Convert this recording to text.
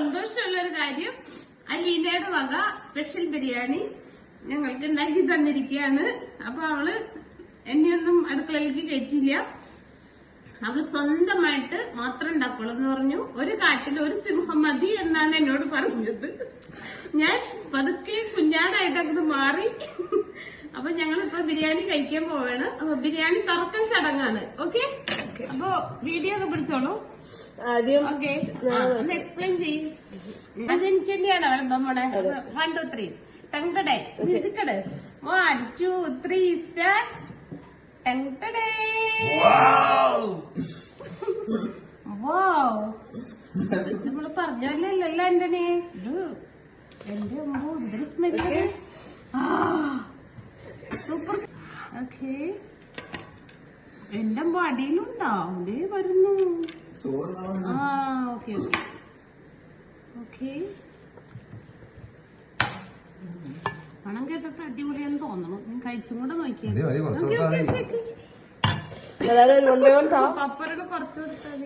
സന്തോഷമുള്ളൊരു കാര്യം, അലീനയുടെ വക സ്പെഷ്യൽ ബിരിയാണി ഞങ്ങൾക്ക് ഉണ്ടാക്കി തന്നിരിക്കുകയാണ്. അപ്പൊ അവള് എന്നെയൊന്നും അടുക്കളയിലേക്ക് കയറ്റില്ല, അവള് സ്വന്തമായിട്ട് മാത്രം ഉണ്ടാക്കുള്ളൂ എന്ന് പറഞ്ഞു. ഒരു കാട്ടിൽ ഒരു സിംഹം മതി എന്നാണ് എന്നോട് പറഞ്ഞത്. ഞാൻ പതുക്കെ കുഞ്ഞാടായിട്ടങ്ങോട്ട് മാറി. അപ്പൊ ഞങ്ങളിപ്പോ ബിരിയാണി കഴിക്കാൻ പോവാണ്. അപ്പൊ ബിരിയാണി തുറക്കൽ ചടങ്ങാണ്. ഓക്കെ, അപ്പൊ വീഡിയോ ഒക്കെ പിടിച്ചോളൂ ആദ്യം. ഓക്കെ, ഒന്ന് എക്സ്പ്ലെയിൻ ചെയ്യും. അതെനിക്ക് തന്നെയാണ് വിളമ്പാൻ പോണേ. 1 2 3 ടങ്കടേ മ്യൂസിക്കട് 1 2 3 സ്റ്റാർട്ട്. ടങ്കടേ നമ്മള് പറഞ്ഞല്ലല്ലോ ആന്റണി. ഇത് എന്റെ അമ്മോ എന്തൊരു സ്മെല്ല്. സൂപ്പർ. ഓക്കെ, എന്റെ അമ്മ അടിയിലുണ്ടോ? അതേ വരുന്നു. Okay okay okay. പണം കേട്ടിട്ട് അടിപൊളിയാന്ന് തോന്നുന്നു. ഞാൻ കഴിച്ചും കൂടെ നോക്കിയാൽ പപ്പരുടെ കുറച്ച് കൊടുത്താൽ